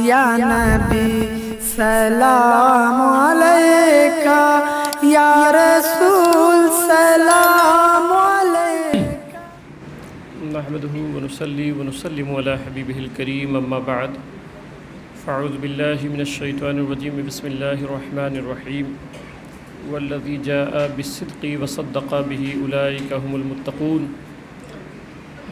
یا نبی سلام علیکہ، یا رسول سلام علیکہ۔ نحمده ونصلي ونسلم على حبيبه الكريم، اما بعد فاعوذ بالله من الشيطان الرجيم، بسم الله الرحمن الرحيم، والذي جاء بالصدق وصدق به أولئك هم المتقون،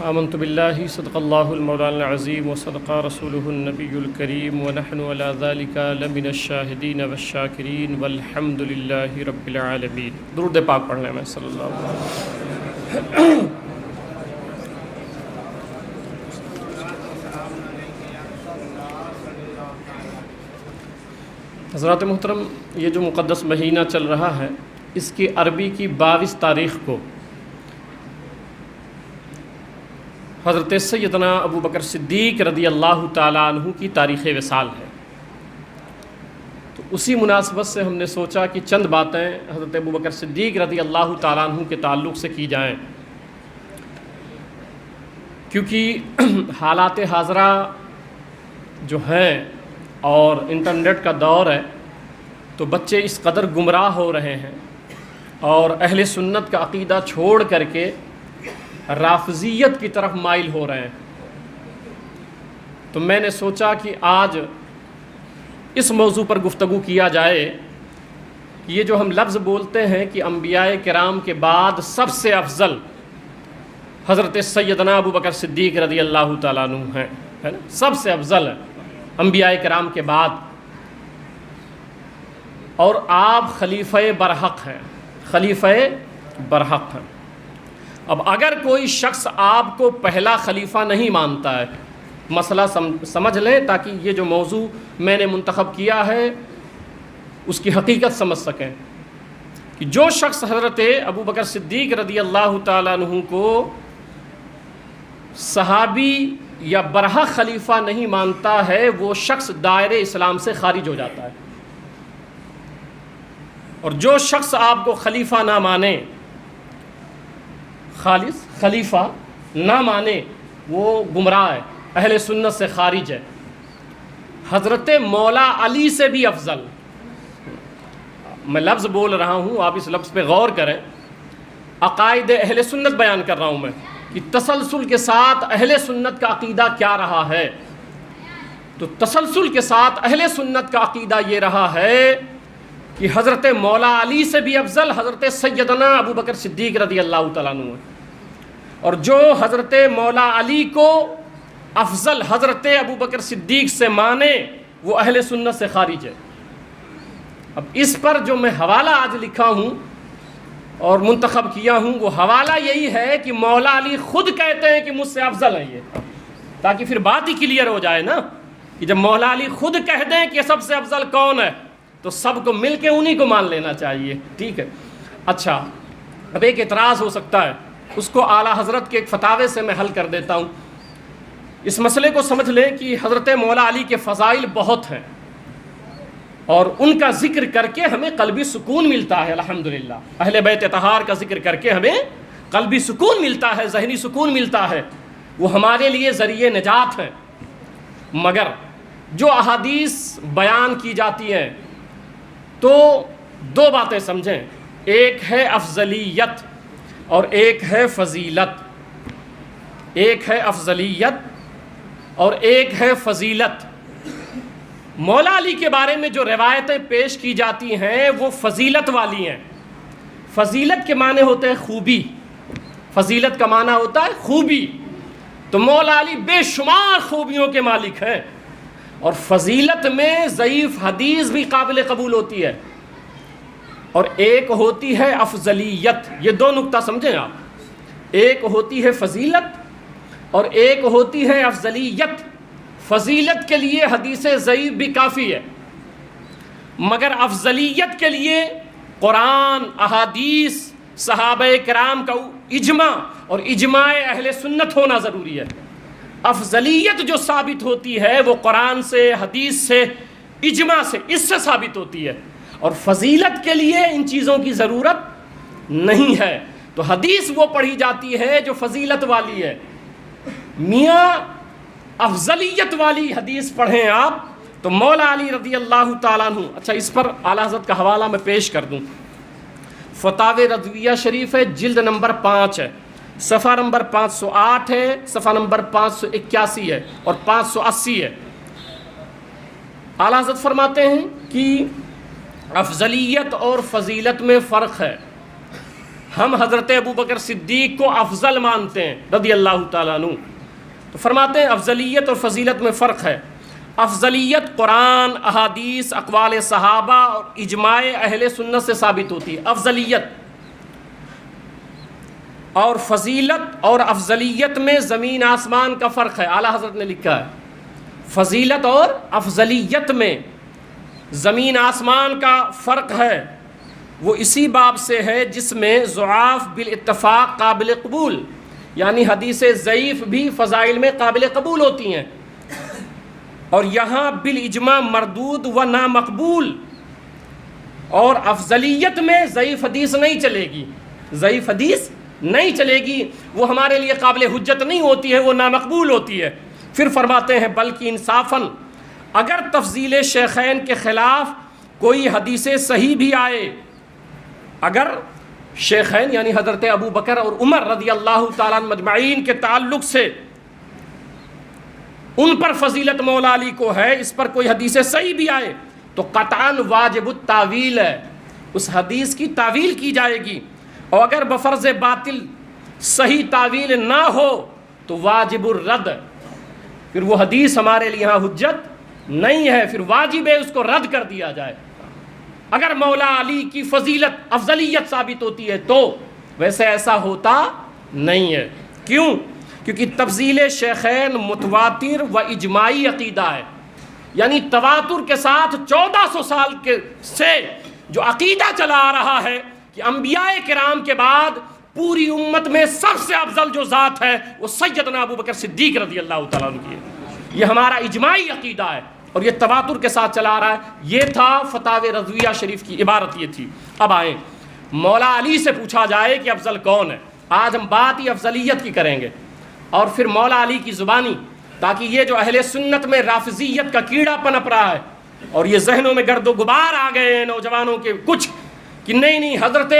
آمنت بالله صدق الله المولانا العظيم وصدق رسوله النبي الكريم، ونحن على ذلك لمن الشاهدين والشاكرين والحمد لله رب العالمين۔ درود پاک پڑھنا ہے میں صلی اللہ علیہ وسلم۔ حضرات محترم، یہ جو مقدس مہینہ چل رہا ہے، اس کی عربی کی 22 تاریخ کو حضرت سیدنا ابو بکر صدیق رضی اللہ تعالیٰ عنہ کی تاریخ وصال ہے۔ تو اسی مناسبت سے ہم نے سوچا کہ چند باتیں حضرت ابو بکر صدیق رضی اللہ تعالیٰ عنہ کے تعلق سے کی جائیں، کیونکہ حالات حاضرہ جو ہیں اور انٹرنیٹ کا دور ہے، تو بچے اس قدر گمراہ ہو رہے ہیں اور اہل سنت کا عقیدہ چھوڑ کر کے رافضیت کی طرف مائل ہو رہے ہیں۔ تو میں نے سوچا کہ آج اس موضوع پر گفتگو کیا جائے کہ یہ جو ہم لفظ بولتے ہیں کہ انبیاء کرام کے بعد سب سے افضل حضرت سیدنا ابو بکر صدیق رضی اللہ تعالیٰ عنہ ہیں، ہے نا، سب سے افضل ہے انبیاء کرام کے بعد، اور آپ خلیفہ برحق ہیں، خلیفہ برحق ہیں۔ اب اگر کوئی شخص آپ کو پہلا خلیفہ نہیں مانتا ہے، مسئلہ سمجھ لیں تاکہ یہ جو موضوع میں نے منتخب کیا ہے اس کی حقیقت سمجھ سکیں، کہ جو شخص حضرت ابو بکر صدیق رضی اللہ تعالیٰ عنہ کو صحابی یا برحق خلیفہ نہیں مانتا ہے، وہ شخص دائرے اسلام سے خارج ہو جاتا ہے، اور جو شخص آپ کو خلیفہ نہ مانے، خالص خلیفہ نہ مانے، وہ گمراہ ہے، اہل سنت سے خارج ہے۔ حضرت مولا علی سے بھی افضل، میں لفظ بول رہا ہوں، آپ اس لفظ پہ غور کریں، عقائد اہل سنت بیان کر رہا ہوں میں کہ تسلسل کے ساتھ اہل سنت کا عقیدہ کیا رہا ہے۔ تو تسلسل کے ساتھ اہل سنت کا عقیدہ یہ رہا ہے کہ حضرت مولا علی سے بھی افضل حضرت سیدنا ابو بکر صدیق رضی اللہ تعالیٰ عنہ ہے، اور جو حضرت مولا علی کو افضل حضرت ابو بکر صدیق سے مانے وہ اہل سنت سے خارج ہے۔ اب اس پر جو میں حوالہ آج لکھا ہوں اور منتخب کیا ہوں، وہ حوالہ یہی ہے کہ مولا علی خود کہتے ہیں کہ مجھ سے افضل ہے یہ، تاکہ پھر بات ہی کلیئر ہو جائے نا، کہ جب مولا علی خود کہہ دیں کہ سب سے افضل کون ہے تو سب کو مل کے انہی کو مان لینا چاہیے، ٹھیک ہے۔ اچھا، اب ایک اعتراض ہو سکتا ہے، اس کو اعلیٰ حضرت کے ایک فتاوے سے میں حل کر دیتا ہوں۔ اس مسئلے کو سمجھ لیں کہ حضرت مولا علی کے فضائل بہت ہیں، اور ان کا ذکر کر کے ہمیں قلبی سکون ملتا ہے، الحمدللہ۔ اہل بیت اطہار کا ذکر کر کے ہمیں قلبی سکون ملتا ہے، ذہنی سکون ملتا ہے، وہ ہمارے لیے ذریعہ نجات ہے۔ مگر جو احادیث بیان کی جاتی ہیں تو دو باتیں سمجھیں، ایک ہے افضلیت اور ایک ہے فضیلت، ایک ہے افضلیت اور ایک ہے فضیلت۔ مولا علی کے بارے میں جو روایتیں پیش کی جاتی ہیں وہ فضیلت والی ہیں۔ فضیلت کے معنی ہوتے ہیں خوبی، فضیلت کا معنی ہوتا ہے خوبی، تو مولا علی بے شمار خوبیوں کے مالک ہیں، اور فضیلت میں ضعیف حدیث بھی قابل قبول ہوتی ہے، اور ایک ہوتی ہے افضلیت۔ یہ دو نقطہ سمجھیں آپ، ایک ہوتی ہے فضیلت اور ایک ہوتی ہے افضلیت۔ فضیلت کے لیے حدیث ضعیف بھی کافی ہے، مگر افضلیت کے لیے قرآن، احادیث، صحابہ کرام کا اجماع اور اجماع اہل سنت ہونا ضروری ہے۔ افضلیت جو ثابت ہوتی ہے وہ قرآن سے، حدیث سے، اجماع سے، اس سے ثابت ہوتی ہے، اور فضیلت کے لیے ان چیزوں کی ضرورت نہیں ہے۔ تو حدیث وہ پڑھی جاتی ہے جو فضیلت والی ہے۔ میاں افضلیت والی حدیث پڑھیں آپ تو مولا علی رضی اللہ تعالیٰ عنہ، اچھا اس پر اعلیٰ حضرت کا حوالہ میں پیش کر دوں، فتاوی رضویہ شریف ہے، جلد نمبر 5 ہے، صفحہ نمبر 508 ہے، صفحہ نمبر 581 ہے اور 580 ہے۔ اعلیٰ حضرت فرماتے ہیں کہ افضلیت اور فضیلت میں فرق ہے۔ ہم حضرت ابوبکر صدیق کو افضل مانتے ہیں رضی اللہ تعالیٰ عنہ، تو فرماتے ہیں افضلیت اور فضیلت میں فرق ہے۔ افضلیت قرآن، احادیث، اقوال صحابہ اور اجماع اہل سنت سے ثابت ہوتی ہے، افضلیت۔ اور فضیلت اور افضلیت میں زمین آسمان کا فرق ہے، اعلیٰ حضرت نے لکھا ہے فضیلت اور افضلیت میں زمین آسمان کا فرق ہے۔ وہ اسی باب سے ہے جس میں ضعاف بالاتفاق قابل قبول، یعنی حدیث ضعیف بھی فضائل میں قابل قبول ہوتی ہیں، اور یہاں بالاجماع مردود و نامقبول۔ اور افضلیت میں ضعیف حدیث نہیں چلے گی، ضعیف حدیث نہیں چلے گی، وہ ہمارے لیے قابل حجت نہیں ہوتی ہے، وہ نامقبول ہوتی ہے۔ پھر فرماتے ہیں بلکہ انصافاً اگر تفضیل شیخین کے خلاف کوئی حدیث صحیح بھی آئے، اگر شیخین یعنی حضرت ابو بکر اور عمر رضی اللہ تعالیٰ عنہ مجمعین کے تعلق سے ان پر فضیلت مولا علی کو ہے، اس پر کوئی حدیث صحیح بھی آئے تو قطعاً واجب التاویل ہے، اس حدیث کی تعویل کی جائے گی، اور اگر بفرض باطل صحیح تعویل نہ ہو تو واجب الرد، پھر وہ حدیث ہمارے لیے یہاں حجت نہیں ہے، پھر واجب ہے اس کو رد کر دیا جائے۔ اگر مولا علی کی فضیلت افضلیت ثابت ہوتی ہے تو، ویسے ایسا ہوتا نہیں ہے۔ کیوں؟ کیونکہ تفضیل شیخین متواتر و اجماعی عقیدہ ہے، یعنی تواتر کے ساتھ 1400 سال کے سے جو عقیدہ چلا آ رہا ہے کہ انبیاء کرام کے بعد پوری امت میں سب سے افضل جو ذات ہے وہ سیدنا ابوبکر صدیق رضی اللہ تعالیٰ عنہ کی ہے، یہ ہمارا اجماعی عقیدہ ہے اور یہ تواتر کے ساتھ چلا آ رہا ہے۔ یہ تھا فتاوی رضویہ شریف کی عبارت، یہ تھی۔ اب آئیں مولا علی سے پوچھا جائے کہ افضل کون ہے، آج ہم بات ہی افضلیت کی کریں گے، اور پھر مولا علی کی زبانی، تاکہ یہ جو اہل سنت میں رافضیت کا کیڑا پنپ رہا ہے اور یہ ذہنوں میں گرد و غبار آ گئے ہیں نوجوانوں کے کچھ کہ نہیں حضرت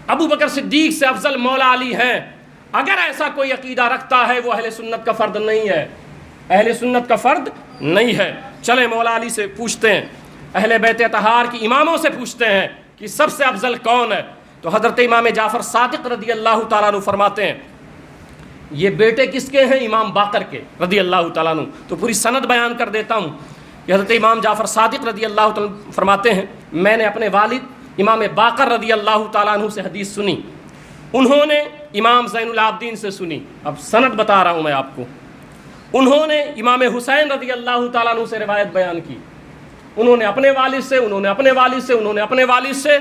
ابو بکر صدیق سے افضل مولا علی ہیں، اگر ایسا کوئی عقیدہ رکھتا ہے وہ اہل سنت کا فرد نہیں ہے، اہل سنت کا فرد نہیں ہے۔ چلیں مولا علی سے پوچھتے ہیں، اہل بیت اطہار کی اماموں سے پوچھتے ہیں کہ سب سے افضل کون ہے، تو حضرت امام جعفر صادق رضی اللہ تعالیٰ عنہ فرماتے ہیں، یہ بیٹے کس کے ہیں؟ امام باقر کے رضی اللہ تعالیٰ عنہ۔ تو پوری سند بیان کر دیتا ہوں کہ حضرت امام جعفر صادق رضی اللہ تعالیٰ عنہ فرماتے ہیں، میں نے اپنے والد امام باقر رضی اللہ تعالیٰ عنہ سے حدیث سنی، انہوں نے امام زین العابدین سے سنی، اب سند بتا رہا ہوں میں آپ کو، انہوں نے امام حسین رضی اللہ تعالیٰ عنہ سے روایت بیان کی، انہوں نے اپنے والد سے، انہوں نے اپنے والد سے، انہوں نے اپنے والد سے،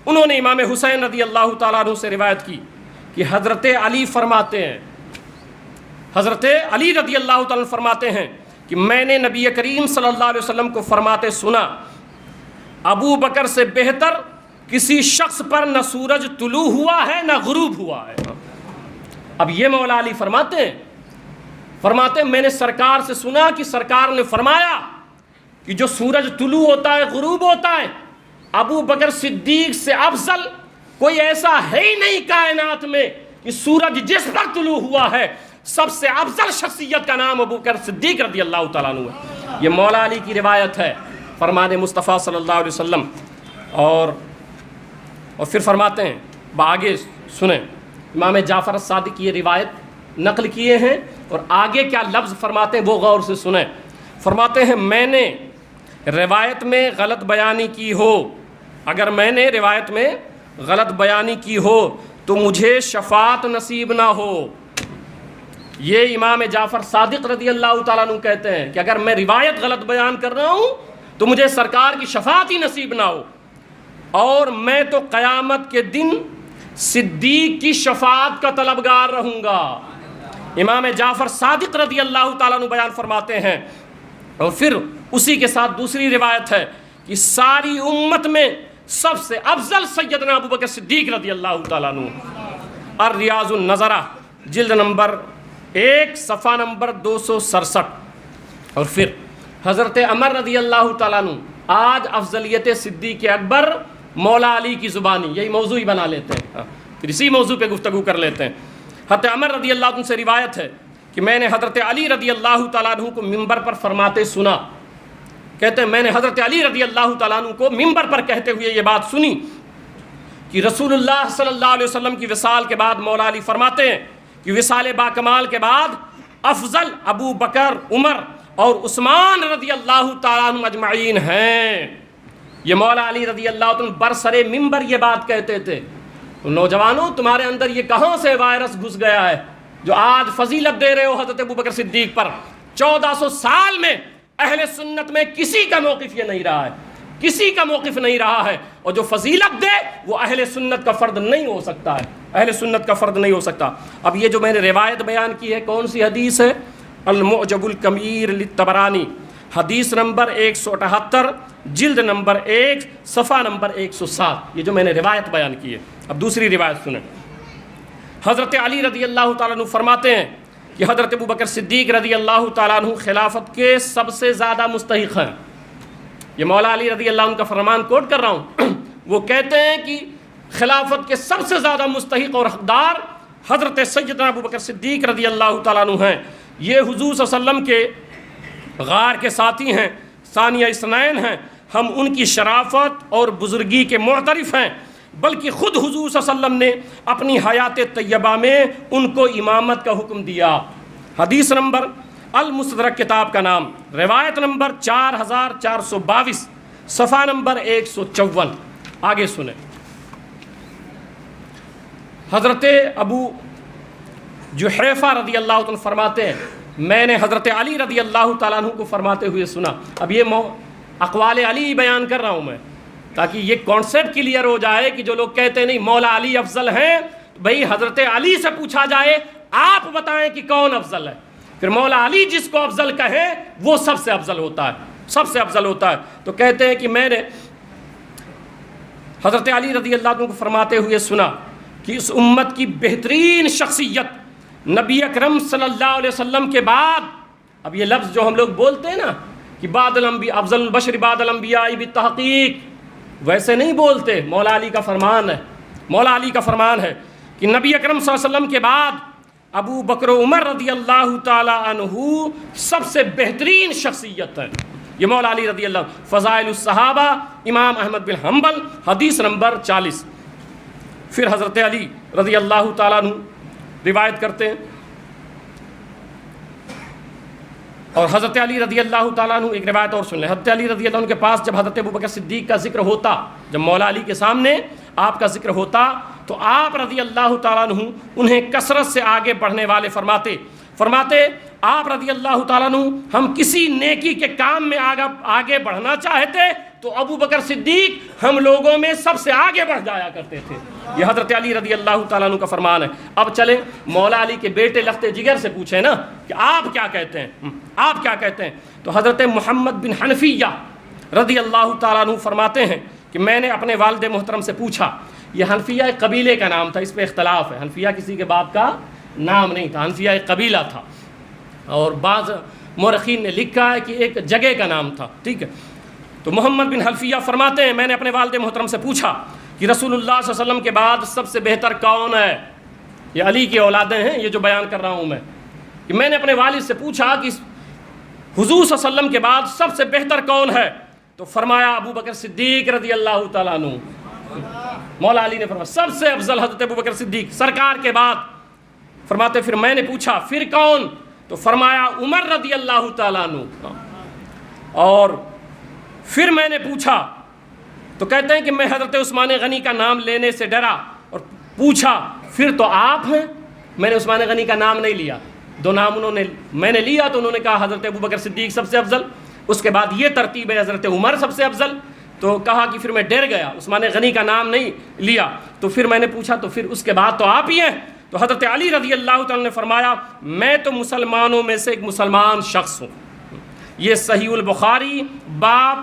انہوں نے امام حسین رضی اللہ تعالیٰ عنہ سے روایت کی کہ حضرت علی فرماتے ہیں، حضرت علی رضی اللہ تعالیٰ عنہ فرماتے ہیں کہ میں نے نبی کریم صلی اللہ علیہ وسلم کو فرماتے سنا، ابو بکر سے بہتر کسی شخص پر نہ سورج طلوع ہوا ہے نہ غروب ہوا ہے۔ اب یہ مولا علی فرماتے ہیں میں نے سرکار سے سنا کہ سرکار نے فرمایا کہ جو سورج طلوع ہوتا ہے غروب ہوتا ہے، ابو بکر صدیق سے افضل کوئی ایسا ہے ہی نہیں کائنات میں کہ سورج جس پر طلوع ہوا ہے سب سے افضل شخصیت کا نام ابو بکر صدیق رضی اللہ تعالیٰ عنہ ہے۔ یہ مولا علی کی روایت ہے، فرمان مصطفیٰ صلی اللہ علیہ وسلم، اور پھر فرماتے ہیں آگے سنیں، امام جعفر صادق یہ روایت نقل کیے ہیں اور آگے کیا لفظ فرماتے ہیں وہ غور سے سنیں۔ فرماتے ہیں میں نے روایت میں غلط بیانی کی ہو، اگر میں نے روایت میں غلط بیانی کی ہو تو مجھے شفاعت نصیب نہ ہو۔ یہ امام جعفر صادق رضی اللہ تعالیٰ عنہ کہتے ہیں کہ اگر میں روایت غلط بیان کر رہا ہوں تو مجھے سرکار کی شفاعت ہی نصیب نہ ہو، اور میں تو قیامت کے دن صدیق کی شفاعت کا طلبگار رہوں گا۔ امام جعفر صادق رضی اللہ تعالیٰ عنہ بیان فرماتے ہیں، اور پھر اسی کے ساتھ دوسری روایت ہے کہ ساری امت میں سب سے افضل سیدنا ابو بکر صدیق رضی اللہ تعالیٰ عنہ۔ الریاض النظرہ جلد نمبر 1 صفحہ نمبر 267۔ اور پھر حضرت عمر رضی اللہ تعالیٰ عنہ آج افضلیت صدیق اکبر مولا علی کی زبانی، یہی موضوع ہی بنا لیتے ہیں، پھر اسی موضوع پہ گفتگو کر لیتے ہیں۔ حضرت عمر رضی اللہ عنہ سے روایت ہے کہ میں نے حضرت علی رضی اللہ تعالیٰ عنہ کو منبر پر فرماتے سنا، کہتے ہیں میں نے حضرت علی رضی اللہ تعالیٰ عنہ کو منبر پر کہتے ہوئے یہ بات سنی کہ رسول اللہ صلی اللہ علیہ وسلم کی وصال کے بعد مولا علی فرماتے ہیں کہ وصال با کمال کے بعد افضل ابو بکر، عمر اور عثمان رضی اللہ تعالیٰ عنہ اجمعین ہیں۔ یہ مولا علی رضی اللہ عنہ برسر منبر یہ بات کہتے تھے۔ تو نوجوانوں، تمہارے اندر یہ کہاں سے وائرس گھس گیا ہے جو آج فضیلت دے رہے ہو حضرت ابوبکر صدیق پر؟ 1400 سال میں اہل سنت میں کسی کا موقف یہ نہیں رہا ہے، کسی کا موقف نہیں رہا ہے، اور جو فضیلت دے وہ اہل سنت کا فرد نہیں ہو سکتا ہے، اہل سنت کا فرد نہیں ہو سکتا۔ اب یہ جو میں نے روایت بیان کی ہے کون سی حدیث ہے؟ المعجب الکبیر للطبرانی، حدیث نمبر 178، جلد نمبر 1، صفحہ نمبر 107، یہ جو میں نے روایت بیان کی ہے۔ اب دوسری روایت سنیں۔ حضرت علی رضی اللہ تعالیٰ عنہ فرماتے ہیں کہ حضرت ابوبکر صدیق رضی اللہ تعالیٰ عنہ خلافت کے سب سے زیادہ مستحق ہیں۔ یہ مولا علی رضی اللہ عنہ کا فرمان کوٹ کر رہا ہوں۔ وہ کہتے ہیں کہ خلافت کے سب سے زیادہ مستحق اور حقدار حضرت سیدنا ابوبکر صدیق رضی اللہ تعالیٰ عنہ ہیں۔ یہ حضور صلی اللہ علیہ وسلم کے غار کے ساتھی ہیں، ثانیہ اثنین ہیں، ہم ان کی شرافت اور بزرگی کے معترف ہیں، بلکہ خود حضور صلی اللہ علیہ وسلم نے اپنی حیات طیبہ میں ان کو امامت کا حکم دیا۔ حدیث نمبر المستدرک کتاب کا نام، روایت نمبر 4422، صفحہ نمبر 154۔ آگے سنیں۔ حضرت ابو جحیفہ رضی اللہ عنہ فرماتے ہیں میں نے حضرت علی رضی اللہ تعالیٰ عنہ کو فرماتے ہوئے سنا۔ اب یہ اقوال علی بیان کر رہا ہوں میں تاکہ یہ کانسیپٹ کلیئر ہو جائے کہ جو لوگ کہتے نہیں مولا علی افضل ہیں، بھئی حضرت علی سے پوچھا جائے آپ بتائیں کہ کون افضل ہے، پھر مولا علی جس کو افضل کہیں وہ سب سے افضل ہوتا ہے، سب سے افضل ہوتا ہے۔ تو کہتے ہیں کہ میں نے حضرت علی رضی اللہ عنہ کو فرماتے ہوئے سنا کہ اس امت کی بہترین شخصیت نبی اکرم صلی اللہ علیہ وسلم کے بعد، اب یہ لفظ جو ہم لوگ بولتے ہیں نا کہ بعد الانبیاء افضل البشر بعد الانبیاء بالتحقیق، ویسے نہیں بولتے، مولا علی کا فرمان ہے، مولا علی کا فرمان ہے کہ نبی اکرم صلی اللہ علیہ وسلم کے بعد ابو بکر و عمر رضی اللہ تعالی عنہ سب سے بہترین شخصیت ہے۔ یہ مولا علی رضی اللہ عنہ، فضائل الصحابہ، امام احمد بن حنبل، حدیث نمبر 40۔ پھر حضرت علی رضی اللہ تعالیٰ عنہ روایت کرتے ہیں، اور حضرت علی رضی اللہ تعالیٰ عنہ ایک روایت اور سن لیں۔ حضرت علی رضی اللہ عنہ کے پاس جب حضرت ابوبکر صدیق کا ذکر ہوتا، جب مولا علی کے سامنے آپ کا ذکر ہوتا تو آپ رضی اللہ تعالیٰ عنہ انہیں کثرت سے آگے بڑھنے والے فرماتے آپ رضی اللہ تعالیٰ عنہ ہم کسی نیکی کے کام میں آگے بڑھنا چاہتے تو ابو بکر صدیق ہم لوگوں میں سب سے آگے بڑھ جایا کرتے تھے۔ یہ حضرت علی رضی اللہ تعالیٰ عنہ کا فرمان ہے۔ اب چلیں مولا علی کے بیٹے لخت جگر سے پوچھیں نا کہ آپ کیا کہتے ہیں، آپ کیا کہتے ہیں؟ تو حضرت محمد بن حنفیہ رضی اللہ تعالیٰ عنہ فرماتے ہیں کہ میں نے اپنے والد محترم سے پوچھا، یہ حنفیہ ایک قبیلے کا نام تھا، اس پہ اختلاف ہے، حنفیہ کسی کے باپ کا نام نہیں تھا، حنفیہ ایک قبیلہ تھا، اور بعض مورخین نے لکھا ہے کہ ایک جگہ کا نام تھا، ٹھیک ہے۔ تو محمد بن حنفیہ فرماتے ہیں میں نے اپنے والد محترم سے پوچھا کہ رسول اللہ صلی اللہ علیہ وسلم کے بعد سب سے بہتر کون ہے؟ یہ علی کی اولادیں ہیں، یہ جو بیان کر رہا ہوں میں، کہ میں نے اپنے والد سے پوچھا کہ حضور صلی اللہ علیہ وسلم کے بعد سب سے بہتر کون ہے؟ تو فرمایا ابو بکر صدیق رضی اللہ تعالیٰ عنہ۔ مولا علی نے فرمایا سب سے افضل حضرت ابو بکر صدیق سرکار کے بعد۔ فرماتے پھر میں نے پوچھا پھر کون؟ تو فرمایا عمر رضی اللہ تعالیٰ عنہ۔ اور پھر میں نے پوچھا تو کہتے ہیں کہ میں حضرت عثمان غنی کا نام لینے سے ڈرا اور پوچھا پھر تو آپ ہیں؟ میں نے عثمان غنی کا نام نہیں لیا، دو نام میں نے لیا، تو انہوں نے کہا حضرت ابو بکر صدیق سب سے افضل، اس کے بعد یہ ترتیب ہے حضرت عمر سب سے افضل۔ تو کہا کہ پھر میں ڈر گیا، عثمان غنی کا نام نہیں لیا، تو پھر میں نے پوچھا تو پھر اس کے بعد تو آپ ہی ہیں؟ تو حضرت علی رضی اللہ تعالیٰ نے فرمایا میں تو مسلمانوں میں سے ایک مسلمان شخص ہوں۔ یہ صحیح البخاری باب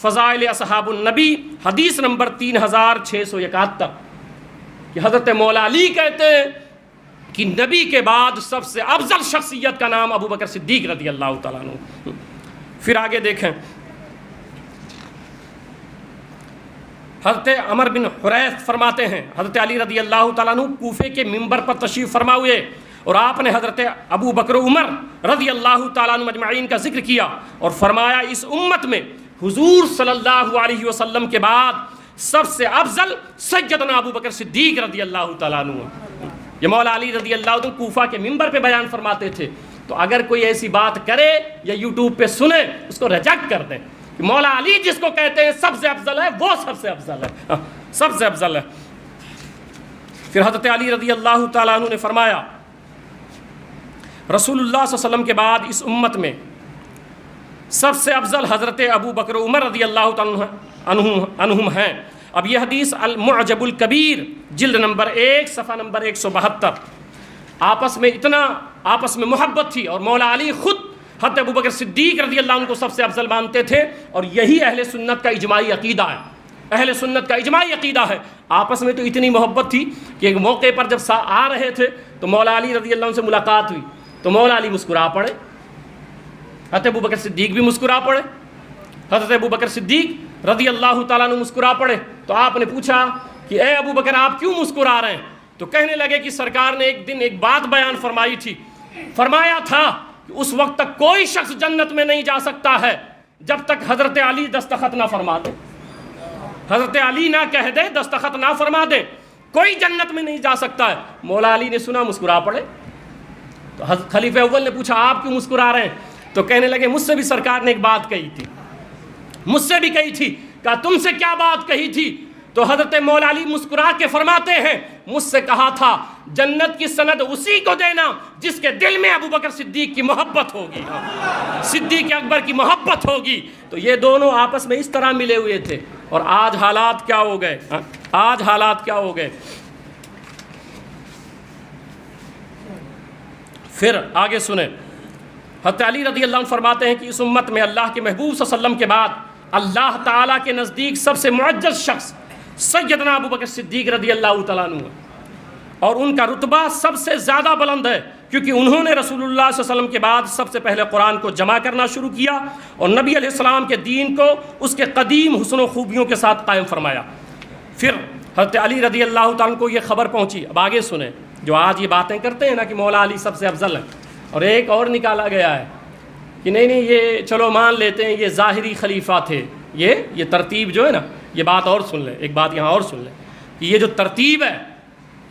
فضائل اصحاب النبی، حدیث نمبر 3671، کہ حضرت مولا علی کہتے ہیں کہ نبی کے بعد سب سے افضل شخصیت کا نام ابو بکر صدیق رضی اللہ تعالیٰ عنہ۔ پھر آگے دیکھیں، حضرت عمر بن حریث فرماتے ہیں حضرت علی رضی اللہ تعالیٰ عنہ کوفے کے منبر پر تشریف فرما ہوئے اور آپ نے حضرت ابو بکر و عمر رضی اللہ تعالیٰ عنہ مجمعین کا ذکر کیا اور فرمایا اس امت میں حضور صلی اللہ علیہ وسلم کے بعد سب سے افضل سیدنا ابو بکر صدیق رضی اللہ تعالیٰ عنہ۔ یہ مولا علی رضی اللہ عنہ کوفہ کے منبر پہ بیان فرماتے تھے۔ تو اگر کوئی ایسی بات کرے یا یوٹیوب پہ سنے اس کو ریجیکٹ کر دیں کہ مولا علی جس کو کہتے ہیں سب سے افضل ہے وہ سب سے افضل ہے، سب سے افضل ہے۔ پھر حضرت علی رضی اللہ تعالیٰ عنہ نے فرمایا رسول اللہ صلی اللہ علیہ وسلم کے بعد اس امت میں سب سے افضل حضرت ابو بکر عمر رضی اللہ تعالیٰ عنہم ہیں۔ اب یہ حدیث المعجب الکبیر جلد نمبر 1 صفحہ نمبر 172۔ آپس میں محبت تھی اور مولا علی خود حضرت ابو بکر صدیق رضی اللہ عنہ کو سب سے افضل مانتے تھے، اور یہی اہل سنت کا اجماعی عقیدہ ہے، اہل سنت کا اجماعی عقیدہ ہے۔ آپس میں تو اتنی محبت تھی کہ ایک موقع پر جب آ رہے تھے تو مولا علی رضی اللہ عنہ سے ملاقات ہوئی تو مولا علی مسکرا پڑے، حضرت ابو بکر صدیق بھی مسکرا پڑے، حضرت ابو بکر صدیق رضی اللہ تعالیٰ عنہ مسکرا پڑے۔ تو آپ نے پوچھا کہ اے ابو بکر آپ کیوں مسکرا رہے ہیں؟ تو کہنے لگے کہ سرکار نے ایک دن ایک بات بیان فرمائی تھی، فرمایا تھا کہ اس وقت تک کوئی شخص جنت میں نہیں جا سکتا ہے جب تک حضرت علی دستخط نہ فرما دے، حضرت علی نہ کہہ دے، دستخط نہ فرما دے، کوئی جنت میں نہیں جا سکتا ہے۔ مولا علی نے سنا، مسکرا پڑے۔ تو خلیفہ اول نے پوچھا آپ کیوں مسکرا رہے ہیں؟ تو کہنے لگے مجھ سے بھی سرکار نے ایک بات کہی تھی، مجھ سے بھی کہی تھی۔ کہا تم سے کیا بات کہی تھی؟ تو حضرت مولا علی مسکرا کے فرماتے ہیں مجھ سے کہا تھا جنت کی سند اسی کو دینا جس کے دل میں ابو بکر صدیق کی محبت ہوگی، صدیق اکبر کی محبت ہوگی۔ تو یہ دونوں آپس میں اس طرح ملے ہوئے تھے، اور آج حالات کیا ہو گئے، آج حالات کیا ہو گئے۔ پھر آگے سنیں، حضرت علی رضی اللہ عنہ فرماتے ہیں کہ اس امت میں اللہ کے محبوب صلی اللہ علیہ وسلم کے بعد اللہ تعالیٰ کے نزدیک سب سے معزز شخص سیدنا ابو بکر صدیق رضی اللہ تعالیٰ عنہ، اور ان کا رتبہ سب سے زیادہ بلند ہے کیونکہ انہوں نے رسول اللہ صلی اللہ علیہ وسلم کے بعد سب سے پہلے قرآن کو جمع کرنا شروع کیا اور نبی علیہ السلام کے دین کو اس کے قدیم حسن و خوبیوں کے ساتھ قائم فرمایا۔ پھر حضرت علی رضی اللہ تعالیٰ عنہ کو یہ خبر پہنچی، اب آگے سنیں، جو آج یہ باتیں کرتے ہیں نا کہ مولا علی سب سے افضل ہیں، اور ایک اور نکالا گیا ہے کہ نہیں یہ چلو مان لیتے ہیں یہ ظاہری خلیفہ تھے، یہ ترتیب جو ہے نا، یہ بات اور سن لیں، ایک بات یہاں اور سن لیں کہ یہ جو ترتیب ہے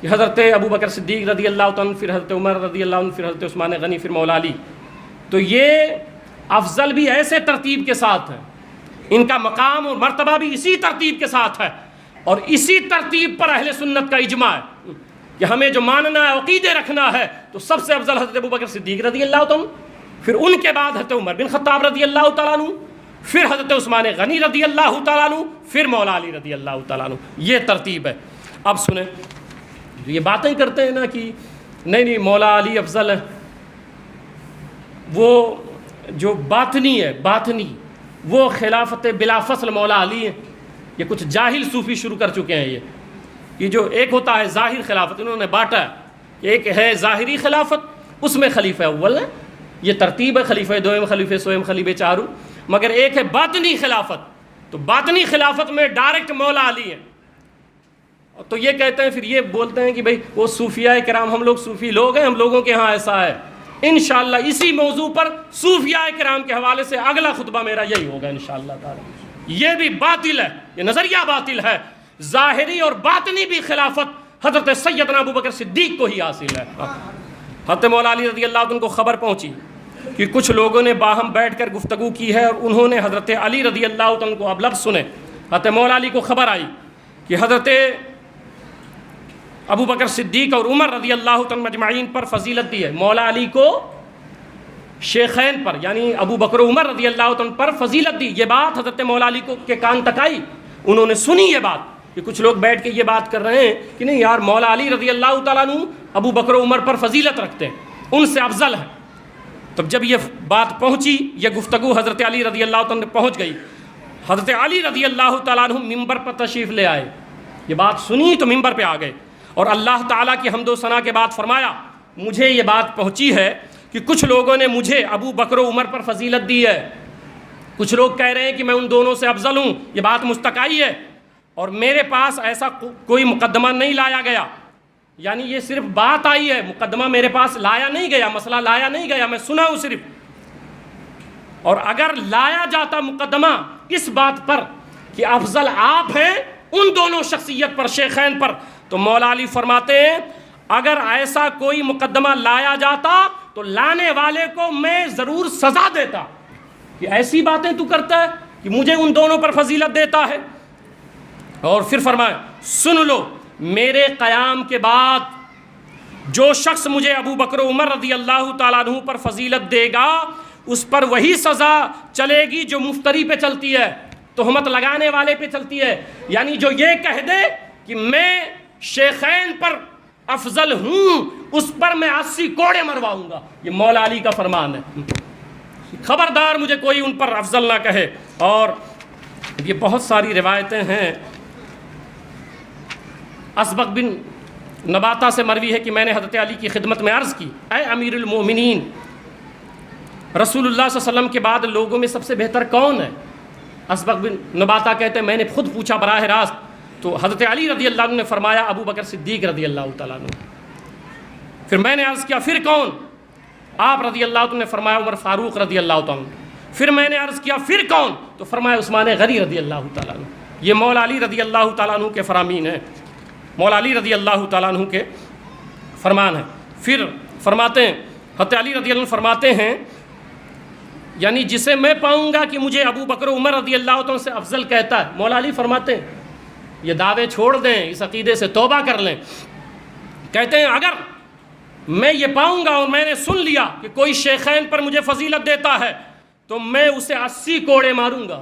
کہ حضرت ابو بکر صدیق رضی اللہ عنہ، پھر حضرت عمر رضی اللہ عنہ، پھر حضرت عثمان غنی، پھر مولا علی، تو یہ افضل بھی ایسے ترتیب کے ساتھ ہے، ان کا مقام اور مرتبہ بھی اسی ترتیب کے ساتھ ہے، اور اسی ترتیب پر اہل سنت کا اجماع ہے کہ ہمیں جو ماننا ہے، عقیدے رکھنا ہے، تو سب سے افضل حضرت ابو بکر صدیق رضی اللہ عنہ، پھر ان کے بعد حضرت عمر بن خطاب رضی اللہ تعالیٰ عنہ، پھر حضرت عثمان غنی رضی اللہ تعالیٰ عنہ، پھر مولا علی رضی اللہ تعالیٰ عنہ، یہ ترتیب ہے۔ اب سنیں، یہ باتیں کرتے ہیں نا کہ نہیں مولا علی افضل ہے، وہ جو باطنی ہے، باطنی وہ خلافت بلا فصل مولا علی ہے، یہ کچھ جاہل صوفی شروع کر چکے ہیں۔ یہ جو ایک ہوتا ہے ظاہر خلافت، انہوں نے بانٹا ہے، ایک ہے ظاہری خلافت، اس میں خلیفہ اول ہے، یہ ترتیب ہے، خلیفہ دوم، خلیفہ سوم، خلیفہ چاروں، مگر ایک ہے باطنی خلافت، تو باطنی خلافت میں ڈائریکٹ مولا علی ہے۔ تو یہ کہتے ہیں، پھر یہ بولتے ہیں کہ بھئی وہ صوفیاء کرام، ہم لوگ صوفی لوگ ہیں، ہم لوگوں کے ہاں ایسا ہے۔ انشاءاللہ اسی موضوع پر صوفیاء کرام کے حوالے سے اگلا خطبہ میرا یہی ہوگا انشاءاللہ تعالی۔ یہ بھی باطل ہے، یہ نظریہ باطل ہے، ظاہری اور باطنی بھی خلافت حضرت سیدنا ابو بکر صدیق کو ہی حاصل ہے۔ حضرت مولا علی رضی اللہ عنہ کو خبر پہنچی کہ کچھ لوگوں نے باہم بیٹھ کر گفتگو کی ہے، اور انہوں نے حضرت علی رضی اللہ عنہ کو اب لفظ سنے۔ حضرت مولا علی کو خبر آئی کہ حضرت ابو بکر صدیق اور عمر رضی اللہ عنہ مجمعین پر فضیلت دی ہے، مولا علی کو شیخین پر یعنی ابو بکر و عمر رضی اللہ عنہ پر فضیلت دی۔ یہ بات حضرت مولا علی کو کے کان تک آئی، انہوں نے سنی یہ بات کہ کچھ لوگ بیٹھ کے یہ بات کر رہے ہیں کہ نہیں یار مولا علی رضی اللہ تعالیٰ عنہ ابو بکر و عمر پر فضیلت رکھتے ہیں، ان سے افضل ہے۔ تو جب یہ بات پہنچی، یہ گفتگو حضرت علی رضی اللہ عنہ پہنچ گئی، حضرت علی رضی اللہ تعالیٰ عنہ ممبر پر تشریف لے آئے، یہ بات سنی تو ممبر پہ آ گئے، اور اللہ تعالیٰ کی حمد و ثنا کے بعد فرمایا مجھے یہ بات پہنچی ہے کہ کچھ لوگوں نے مجھے ابو بکر و عمر پر فضیلت دی ہے، کچھ لوگ کہہ رہے ہیں کہ میں ان دونوں سے افضل ہوں، یہ بات مستقائی ہے، اور میرے پاس ایسا کوئی مقدمہ نہیں لایا گیا، یعنی یہ صرف بات آئی ہے، مقدمہ میرے پاس لایا نہیں گیا، مسئلہ لایا نہیں گیا، میں سنا ہوں صرف۔ اور اگر لایا جاتا مقدمہ اس بات پر کہ افضل آپ ہیں ان دونوں شخصیت پر، شیخین پر، تو مولا علی فرماتے ہیں اگر ایسا کوئی مقدمہ لایا جاتا تو لانے والے کو میں ضرور سزا دیتا کہ ایسی باتیں تو کرتا ہے کہ مجھے ان دونوں پر فضیلت دیتا ہے۔ اور پھر فرمائے سن لو، میرے قیام کے بعد جو شخص مجھے ابو بکر و عمر رضی اللہ تعالیٰ عنہ پر فضیلت دے گا اس پر وہی سزا چلے گی جو مفتری پہ چلتی ہے، تہمت لگانے والے پہ چلتی ہے، یعنی جو یہ کہہ دے کہ میں شیخین پر افضل ہوں اس پر میں 80 کوڑے مرواؤں گا، یہ مولا علی کا فرمان ہے، خبردار مجھے کوئی ان پر افضل نہ کہے۔ اور یہ بہت ساری روایتیں ہیں، اسبق بن نباتہ سے مروی ہے کہ میں نے حضرت علی کی خدمت میں عرض کی، اے امیر المومنین، رسول اللہ صلی اللہ علیہ وسلم کے بعد لوگوں میں سب سے بہتر کون ہے؟ اسبق بن نباتہ کہتے ہیں میں نے خود پوچھا براہ راست، تو حضرت علی رضی اللہ عنہ نے فرمایا ابو بکر صدیق رضی اللہ تعالیٰ عنہ۔ پھر میں نے عرض کیا پھر کون؟ آپ رضی اللہ عنہ نے فرمایا عمر فاروق رضی اللہ تعالیٰ عنہ۔ پھر میں نے عرض کیا پھر کون؟ تو فرمایا عثمان غنی رضی اللہ تعالیٰ عنہ۔ یہ مولا علی رضی اللہ تعالیٰ عنہ کے فرامین ہیں، مولا علی رضی اللہ تعالیٰ عنہ کے فرمان ہیں۔ پھر فرماتے ہیں حضرت علی رضی اللہ عنہ فرماتے ہیں یعنی جسے میں پاؤں گا کہ مجھے ابو بکر عمر رضی اللہ عنہ سے افضل کہتا ہے، مولا علی فرماتے ہیں یہ دعوے چھوڑ دیں، اس عقیدے سے توبہ کر لیں۔ کہتے ہیں اگر میں یہ پاؤں گا اور میں نے سن لیا کہ کوئی شیخین پر مجھے فضیلت دیتا ہے تو میں اسے 80 کوڑے ماروں گا،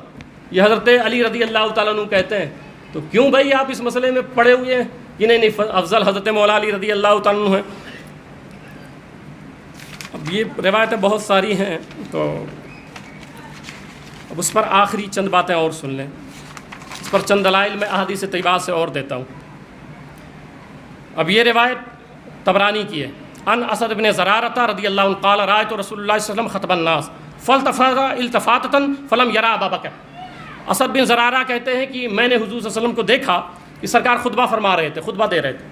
یہ حضرت علی رضی اللہ تعالیٰ عنہ کہتے ہیں۔ تو کیوں بھائی آپ اس مسئلے میں پڑے ہوئے ہیں کہ نہیں افضل حضرت مولا علی رضی اللہ تعالیٰ عنہ ہیں؟ اب یہ روایتیں بہت ساری ہیں، تو اب اس پر آخری چند باتیں اور سن لیں، اس پر چند دلائل میں احادیث طیبہ سے اور دیتا ہوں۔ اب یہ روایت طبرانی کی ہے، ان اسد بن زرارہ رضی اللہ عنہ قال رأیت رسول اللہ صلی اللہ علیہ وسلم خطب الناس فالتفت التفاتۃ فلم یرى ابا بکر۔ اسد بن زرارہ کہتے ہیں کہ میں نے حضور صلی اللہ علیہ وسلم کو دیکھا کہ سرکار خطبہ فرما رہے تھے، خطبہ دے رہے تھے،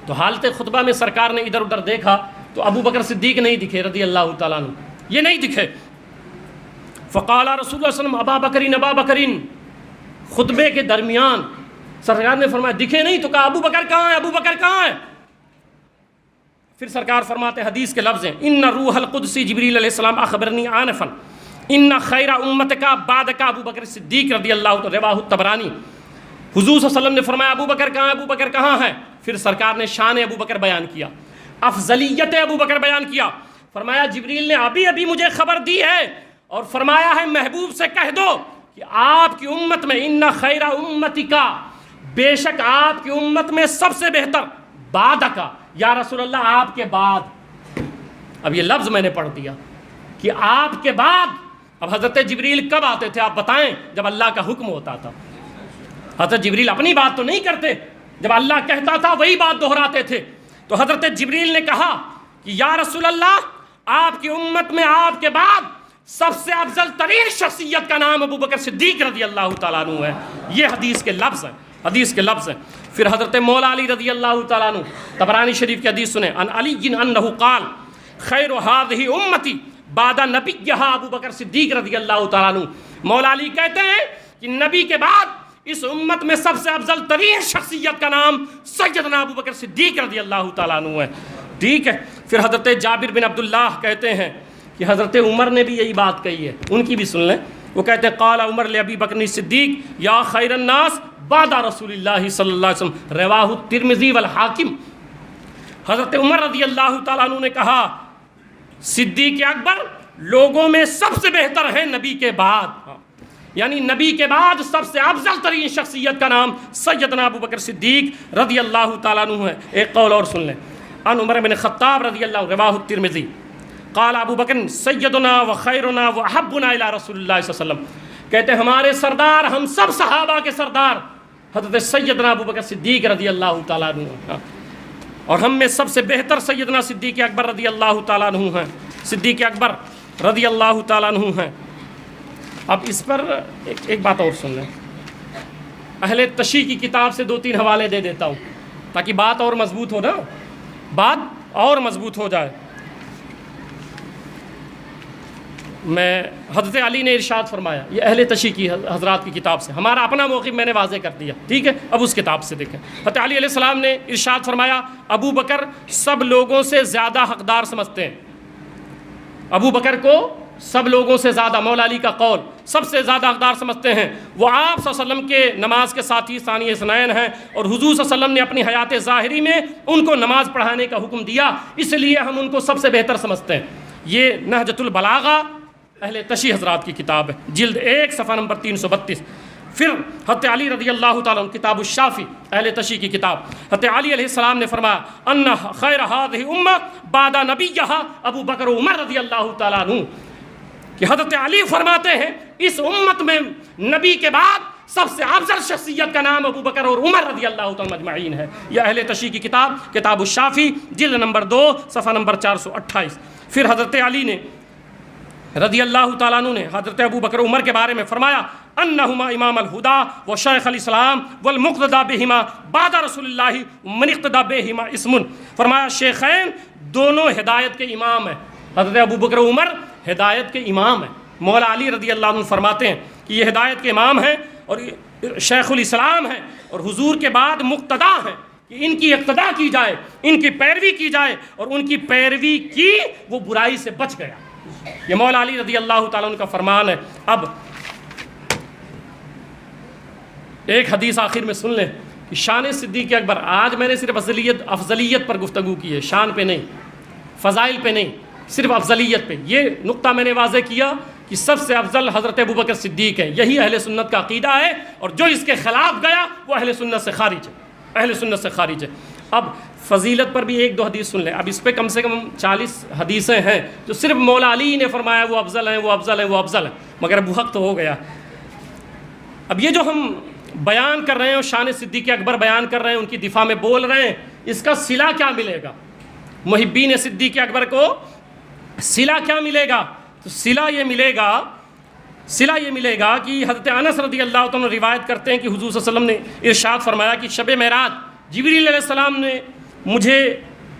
تو حالت خطبہ میں سرکار نے ادھر ادھر دیکھا تو ابو بکر صدیق نہیں دکھے رضی اللہ تعالیٰ عنہ، یہ نہیں دکھے۔ فقال رسول اللہ صلی اللہ علیہ وسلم ابا بکرین ابا بکرین، خطبے کے درمیان سرکار نے فرمایا دکھے نہیں، تو کہا ابو بکر کہاں ہے، ابو بکر کہاں ہے؟ پھر سرکار فرماتے حدیث کے لفظ ہیں ان روح القدس جبریل علیہ السلام اخبرنی آنفا ان خیر امتک بعدک ابو بکر صدیق رضی اللہ عنہ، رواہ الطبرانی۔ حضور صلی اللہ علیہ وسلم نے فرمایا ابو بکر کہاں ہے، ابو بکر کہاں ہے؟ پھر سرکار نے شان ابو بکر بیان کیا، افضلیت ابو بکر بیان کیا، فرمایا جبریل نے ابھی ابھی مجھے خبر دی ہے اور فرمایا ہے محبوب سے کہہ دو کہ آپ کی امت میں ان خیر امتک، بے شک آپ کی امت میں سب سے بہتر، بعدک یا رسول اللہ آپ کے بعد۔ اب یہ لفظ میں نے پڑھ دیا کہ آپ کے بعد۔ اب حضرت جبریل کب آتے تھے آپ بتائیں؟ جب اللہ کا حکم ہوتا تھا۔ حضرت جبریل اپنی بات تو نہیں کرتے، جب اللہ کہتا تھا وہی بات دہراتے تھے۔ تو حضرت جبریل نے کہا کہ یا رسول اللہ آپ کی امت میں آپ کے بعد سب سے افضل ترین شخصیت کا نام ابو بکر صدیق رضی اللہ تعالیٰ عنہ ہے، یہ حدیث کے لفظ ہیں، حدیث کے لفظ ہیں۔ پھر حضرت مولا علی رضی اللہ تعالیٰ عنہ طبرانی شریف کی حدیث سنیں، ان علی انہ قال خیر هذه امتی بعد نبیہا ابو بکر صدیق رضی اللہ تعالیٰ عنہ۔ مولا علی کہتے ہیں کہ نبی کے بعد اس امت میں سب سے افضل ترین شخصیت کا نام سیدنا ابو بکر صدیق رضی اللہ تعالیٰ عنہ ہے، ٹھیک ہے۔ پھر حضرت جابر بن عبداللہ کہتے ہیں کہ حضرت عمر نے بھی یہی بات کہی ہے، ان کی بھی سن لیں۔ وہ کہتے ہیں قال عمر لابی بکر صدیق یا خیر الناس بعد رسول اللہ صلی اللہ علیہ وسلم، رواہ الترمذی والحاکم۔ حضرت عمر رضی اللہ تعالیٰ عنہ نے کہا صدیق اکبر لوگوں میں سب سے بہتر ہیں نبی کے بعد، یعنی نبی کے بعد سب سے افضل ترین شخصیت کا نام سیدنا ابو بکر صدیق رضی اللہ تعالیٰ عنہ ہے۔ ایک قول اور سن لیں، ان عمر بن خطاب رضی اللہ عنہ، رواہ الترمذی، قال ابو بکر سیدنا و خیرنا و احبنا الی رسول اللہ صلی اللہ علیہ وسلم، کہتے ہیں ہمارے سردار، ہم سب صحابہ کے سردار حضرت سیدنا ابو بکر صدیق رضی اللہ تعالیٰ عنہ، اور ہم میں سب سے بہتر سیدنا صدیق اکبر رضی اللہ تعالیٰ عنہ ہیں، صدیق اکبر رضی اللہ تعالیٰ عنہ ہیں۔ اب اس پر ایک بات اور سن لیں. اہل تشیع کی کتاب سے 2-3 حوالے دے دیتا ہوں تاکہ بات اور مضبوط ہو نا، بات اور مضبوط ہو جائے. میں حضرت علی نے ارشاد فرمایا، یہ اہل تشیع کی حضرات کی کتاب سے، ہمارا اپنا موقف میں نے واضح کر دیا، ٹھیک ہے. اب اس کتاب سے دیکھیں. حضرت علی علیہ السلام نے ارشاد فرمایا، ابو بکر سب لوگوں سے زیادہ حقدار سمجھتے ہیں. ابو بکر کو سب لوگوں سے زیادہ، مولا علی کا قول، سب سے زیادہ حقدار سمجھتے ہیں. وہ آپ صلی اللہ علیہ وسلم کے نماز کے ساتھی ثانی اثنین ہیں، اور حضور صلی اللہ علیہ وسلم نے اپنی حیات ظاہری میں ان کو نماز پڑھانے کا حکم دیا، اس لیے ہم ان کو سب سے بہتر سمجھتے ہیں. یہ نہجۃ البلاغہ اہل تشیع حضرات کی کتاب ہے، جلد 1 صفحہ نمبر 332. پھر حضرت علی رضی اللہ تعالیٰ عنہ، کتاب الشافی، اہل تشیع کی کتاب. حضرت علی علیہ السلام نے فرمایا، ان خیر هذه امہ بعد نبیہا ابو بکر و عمر رضی اللہ تعالیٰ عنہ، کہ حضرت علی فرماتے ہیں اس امت میں نبی کے بعد سب سے افضل شخصیت کا نام ابو بکر اور عمر رضی اللہ تعالیٰ مجمعین ہے. یہ اہل تشیع کی کتاب، کتاب الشافی، جلد نمبر 2 صفحہ نمبر 428. پھر حضرت علی نے رضی اللہ تعالیٰ عنہ نے حضرت ابو بکر عمر کے بارے میں فرمایا، انہما امام الہدا و شیخ الاسلام والمقتدی بہما بعد رسول اللہ من اقتدی بہما اسم. فرمایا شیخین دونوں ہدایت کے امام ہیں. حضرت ابو بکر عمر ہدایت کے امام ہیں. مولا علی رضی اللہ عنہ فرماتے ہیں کہ یہ ہدایت کے امام ہیں اور شیخ الاسلام ہیں اور حضور کے بعد مقتدا ہیں، کہ ان کی اقتدا کی جائے، ان کی پیروی کی جائے، اور ان کی پیروی کی وہ برائی سے بچ گیا. یہ مولا علی رضی اللہ تعالیٰ عنہ کا فرمان ہے. اب ایک حدیث آخر میں سن لیں کہ شان صدیق اکبر، آج میں نے صرف افضلیت پر گفتگو کی ہے، شان پہ نہیں، فضائل پہ نہیں، صرف افضلیت پہ. یہ نقطہ میں نے واضح کیا کہ سب سے افضل حضرت ابوبکر صدیق ہیں. یہی اہل سنت کا عقیدہ ہے، اور جو اس کے خلاف گیا وہ اہل سنت سے خارج ہے، اہل سنت سے خارج ہے. اب فضیلت پر بھی 1-2 حدیث سن لیں. اب اس پہ کم سے کم 40 حدیثیں ہیں جو صرف مولا علی نے فرمایا وہ افضل ہیں، وہ افضل ہیں، وہ افضل ہیں، مگر اب وقت ہو گیا. اب یہ جو ہم بیان کر رہے ہیں اور شان صدیق اکبر بیان کر رہے ہیں، ان کی دفاع میں بول رہے ہیں، اس کا صلہ کیا ملے گا؟ محبین صدیق اکبر کو صلہ کیا ملے گا؟ تو صلہ یہ ملے گا کہ حضرت انس رضی اللہ عنہ روایت کرتے ہیں کہ حضور صلی اللہ علیہ وسلم نے ارشاد فرمایا کہ شب معراج جبریل علیہ السلام نے مجھے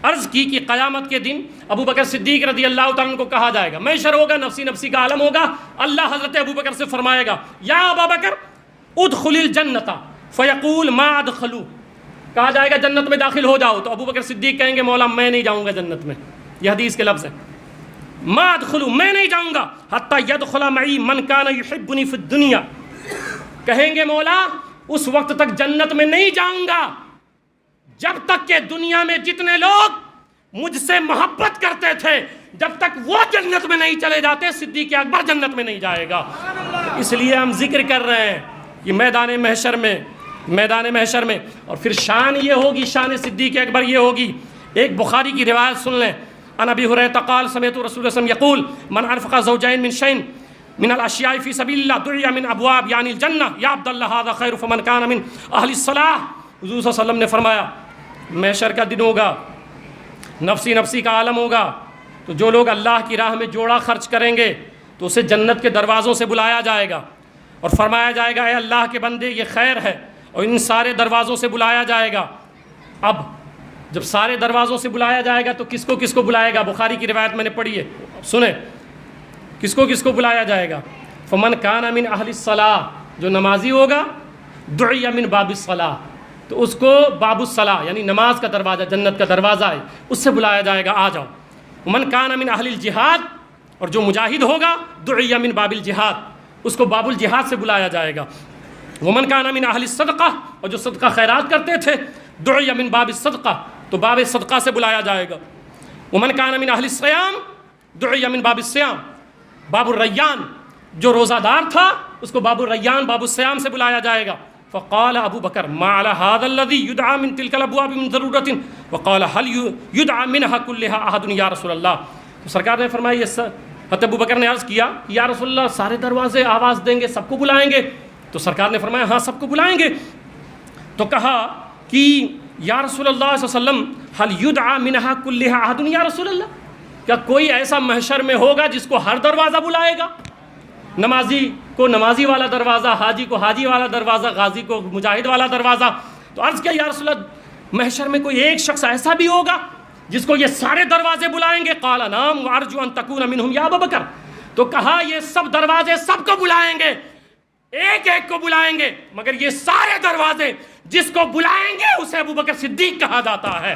عرض کی کہ قیامت کے دن ابو بکر صدیق رضی اللہ تعالیٰ عنہ کو کہا جائے گا، محشر ہوگا، نفسی نفسی کا عالم ہوگا. اللہ حضرت ابو بکر سے فرمائے گا، یا ابا بکر ادخل الجنت فیقول ما ادخلو، کہا جائے گا جنت میں داخل ہو جاؤ، تو ابو بکر صدیق کہیں گے مولا میں نہیں جاؤں گا جنت میں. یہ حدیث کے لفظ ہیں، ما ادخلو، میں نہیں جاؤں گا، حتی یدخل معی من کان یحبنی فی الدنیا، کہیں گے مولا اس وقت تک جنت میں نہیں جاؤں گا جب تک کہ دنیا میں جتنے لوگ مجھ سے محبت کرتے تھے، جب تک وہ جنت میں نہیں چلے جاتے صدیق اکبر جنت میں نہیں جائے گا. اس لیے ہم ذکر کر رہے ہیں کہ میدان محشر میں اور پھر شان یہ ہوگی، شان صدیق اکبر یہ ہوگی. ایک بخاری کی روایت سن لیں، عن ابی ہریرہ قال سمعت رسول اللہ صلی اللہ علیہ وسلم یقول من انفق زوجین من شیء من الاشیاء فی سبیل اللہ دعی من ابواب یعنی الجنہ یا عبداللہ ھذا خیر فمن کان من اہل الصلاح. حضور صلی اللہ علیہ وسلم نے فرمایا محشر کا دن ہوگا، نفسی نفسی کا عالم ہوگا، تو جو لوگ اللہ کی راہ میں جوڑا خرچ کریں گے تو اسے جنت کے دروازوں سے بلایا جائے گا اور فرمایا جائے گا اے اللہ کے بندے یہ خیر ہے، اور ان سارے دروازوں سے بلایا جائے گا. اب جب سارے دروازوں سے بلایا جائے گا تو کس کو بلائے گا؟ بخاری کی روایت میں نے پڑھی ہے، سنیں کس کو بلایا جائے گا. فمن کان من اہل الصلاح، جو نمازی ہوگا، دعی من باب الصلاح، تو اس کو باب الصلاح یعنی نماز کا دروازہ، جنت کا دروازہ ہے، اس سے بلایا جائے گا آ جاؤ. من کان من اہل الجہاد، اور جو مجاہد ہوگا دعی من باب الجہاد، اس کو باب الجہاد سے بلایا جائے گا. ومن کان من اہل الصدقہ، اور جو صدقہ خیرات کرتے تھے دعی من باب الصدقہ، تو باب صدقہ سے بلایا جائے گا. ومن کان من اہل الصیام دعی من باب الصیام، باب الریان، جو روزہ دار تھا اس کو باب الریان، باب الصیام سے بلایا جائے گا. فقال ابو بکر ما على هذا الذي يدعى من تلك الابواب من ضرورة، وقال هل يدعى منها كلها احد یا رسول اللہ. تو سرکار نے فرمایا، حضرت ابو بکر نے عرض کیا یا رسول اللہ سارے دروازے آواز دیں گے، سب کو بلائیں گے؟ تو سرکار نے فرمایا ہاں سب کو بلائیں گے. تو کہا کہ یا رسول اللہ صلی اللہ علیہ وسلم هل يدعى منها كلها احد یا رسول اللہ، کیا کوئی ایسا محشر میں ہوگا جس کو ہر دروازہ بلائے گا؟ نمازی کو نمازی والا دروازہ، حاجی کو حاجی والا دروازہ، غازی کو مجاہد والا دروازہ۔ تو عرض کیا یا رسول اللہ محشر میں کوئی ایک شخص ایسا بھی ہوگا جس کو یہ سارے دروازے بلائیں گے؟ قال نعم وارجو ان تکون منہم یا ابوبکر۔ تو کہا یہ سب دروازے سب کو بلائیں گے، ایک ایک کو بلائیں گے، مگر یہ سارے دروازے جس کو بلائیں گے اسے ابو بکر صدیق کہا جاتا ہے۔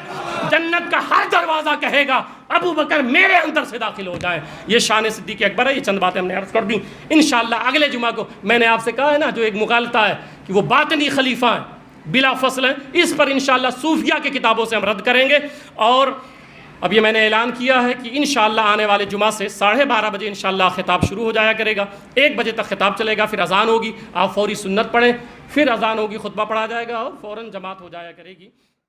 جنت کا ہر دروازہ کہے گا ابو بکر میرے اندر سے داخل ہو جائیں۔ یہ شان صدیق اکبر ہے۔ یہ چند باتیں ہم نے عرض کر دیں۔ انشاءاللہ اگلے جمعہ کو میں نے آپ سے کہا ہے نا جو ایک مغالطہ ہے کہ وہ باطنی خلیفہ ہیں بلا فصل ہیں، اس پر انشاءاللہ صوفیہ کی کتابوں سے ہم رد کریں گے۔ اور اب یہ میں نے اعلان کیا ہے کہ انشاءاللہ آنے والے جمعہ سے 12:30 بجے انشاءاللہ خطاب شروع ہو جایا کرے گا، 1 بجے تک خطاب چلے گا، پھر اذان ہوگی، آپ فوری سنت پڑھیں، پھر اذان ہوگی، خطبہ پڑھا جائے گا اور فوراً جماعت ہو جایا کرے گی۔